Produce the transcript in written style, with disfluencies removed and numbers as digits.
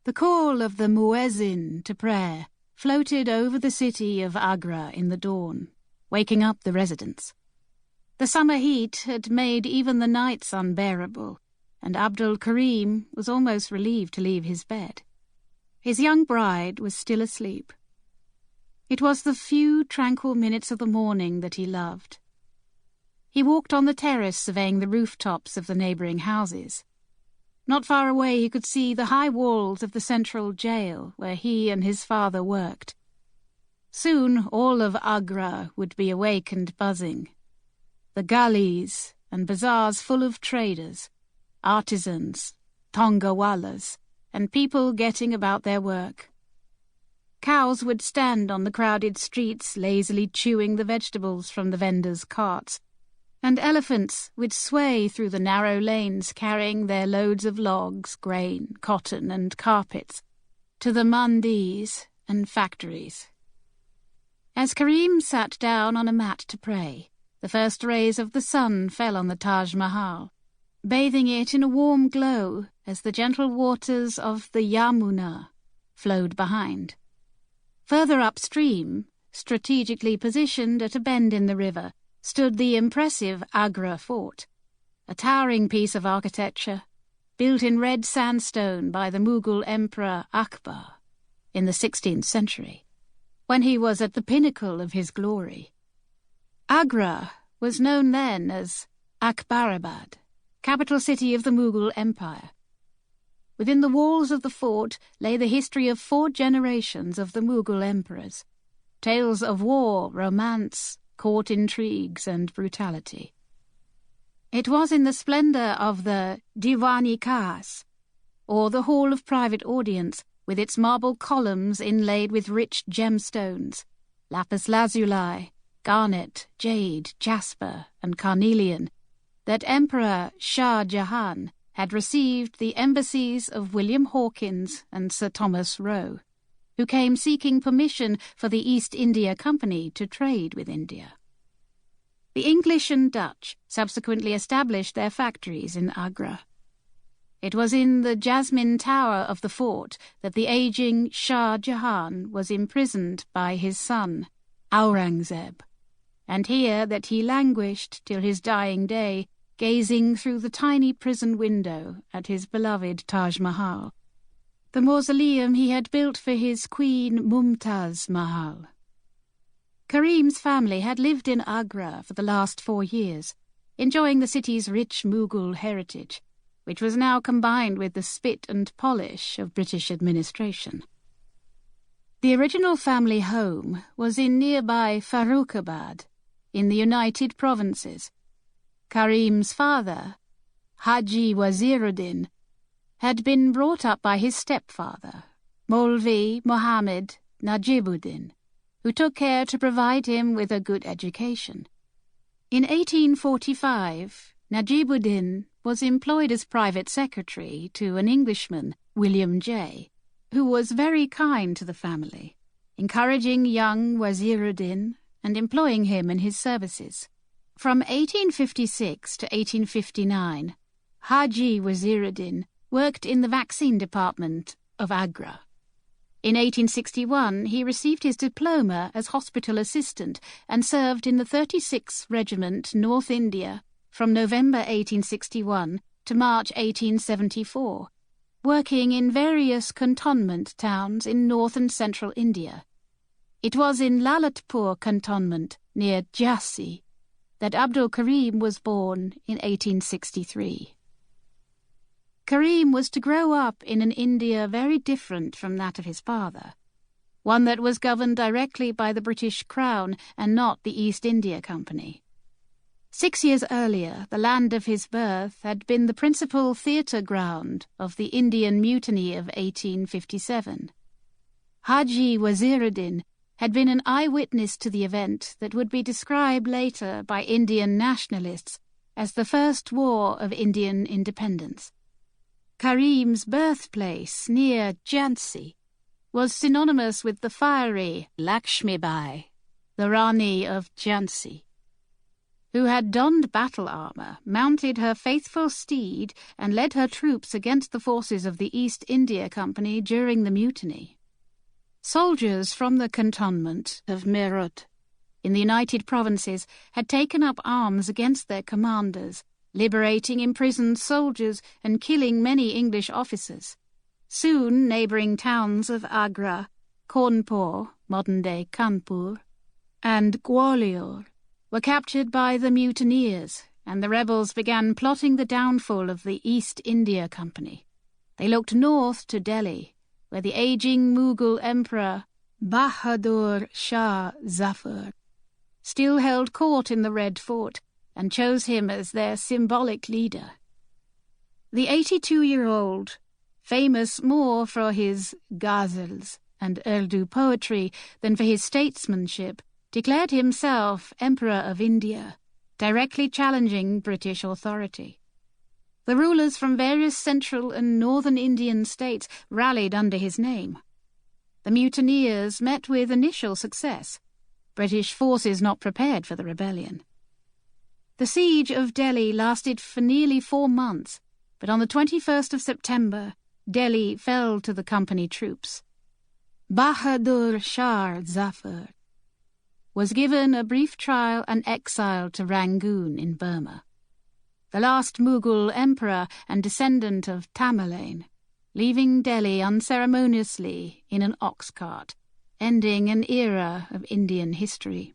The call of the muezzin to prayer floated over the city of Agra in the dawn, waking up the residents. The summer heat had made even the nights unbearable, and Abdul Karim was almost relieved to leave his bed. His young bride was still asleep. It was the few tranquil minutes of the morning that he loved. He walked on the terrace, surveying the rooftops of the neighbouring houses. Not far away he could see the high walls of the central jail where he and his father worked. Soon all of Agra would be awake and buzzing. The gullies and bazaars full of traders, artisans, tongawalas, and people getting about their work. Cows would stand on the crowded streets, lazily chewing the vegetables from the vendors' carts, and elephants would sway through the narrow lanes carrying their loads of logs, grain, cotton, and carpets to the mandis and factories. As Karim sat down on a mat to pray, the first rays of the sun fell on the Taj Mahal, bathing it in a warm glow as the gentle waters of the Yamuna flowed behind. Further upstream, strategically positioned at a bend in the river, stood the impressive Agra fort, a towering piece of architecture built in red sandstone by the Mughal Emperor Akbar in the 16th century, when he was at the pinnacle of his glory. Agra was known then as Akbarabad, capital city of the Mughal Empire. Within the walls of the fort lay the history of 4 generations of the Mughal emperors, tales of war, romance, court intrigues and brutality. It was in the splendour of the Diwan-i-Khas, or the Hall of Private Audience, with its marble columns inlaid with rich gemstones, lapis lazuli, garnet, jade, jasper, and carnelian, that Emperor Shah Jahan had received the embassies of William Hawkins and Sir Thomas Roe, who came seeking permission for the East India Company to trade with India. The English and Dutch subsequently established their factories in Agra. It was in the Jasmine Tower of the fort that the aging Shah Jahan was imprisoned by his son, Aurangzeb, and here that he languished till his dying day, gazing through the tiny prison window at his beloved Taj Mahal, the mausoleum he had built for his queen Mumtaz Mahal. Karim's family had lived in Agra for the last 4 years, enjoying the city's rich Mughal heritage, which was now combined with the spit and polish of British administration. The original family home was in nearby Farrukhabad, in the United Provinces. Karim's father, Haji Waziruddin, had been brought up by his stepfather, Maulvi Mohammed Najibuddin, who took care to provide him with a good education. In 1845, Najibuddin was employed as private secretary to an Englishman, William J., who was very kind to the family, encouraging young Waziruddin and employing him in his services. From 1856 to 1859, Haji Waziruddin worked in the vaccine department of Agra. In 1861, he received his diploma as hospital assistant and served in the 36th Regiment, North India, from November 1861 to March 1874, working in various cantonment towns in north and central India. It was in Lalitpur cantonment, near Jhansi, that Abdul Karim was born in 1863. Karim was to grow up in an India very different from that of his father, one that was governed directly by the British Crown and not the East India Company. 6 years earlier, the land of his birth had been the principal theatre ground of the Indian Mutiny of 1857. Haji Waziruddin had been an eyewitness to the event that would be described later by Indian nationalists as the First War of Indian Independence. Karim's birthplace, near Jhansi, was synonymous with the fiery Lakshmibai, the Rani of Jhansi, who had donned battle armour, mounted her faithful steed, and led her troops against the forces of the East India Company during the mutiny. Soldiers from the cantonment of Meerut in the United Provinces had taken up arms against their commanders, liberating imprisoned soldiers and killing many English officers. Soon neighbouring towns of Agra, Cawnpore, modern-day Kanpur, and Gwalior were captured by the mutineers, and the rebels began plotting the downfall of the East India Company. They looked north to Delhi, where the aging Mughal Emperor Bahadur Shah Zafar still held court in the Red Fort, and chose him as their symbolic leader. The 82-year-old, famous more for his ghazals and Urdu poetry than for his statesmanship, declared himself Emperor of India, directly challenging British authority. The rulers from various central and northern Indian states rallied under his name. The mutineers met with initial success, British forces not prepared for the rebellion. The siege of Delhi lasted for nearly 4 months, but on the 21st of September, Delhi fell to the company troops. Bahadur Shah Zafar was given a brief trial and exiled to Rangoon in Burma. The last Mughal emperor and descendant of Tamerlane, leaving Delhi unceremoniously in an ox cart, ending an era of Indian history.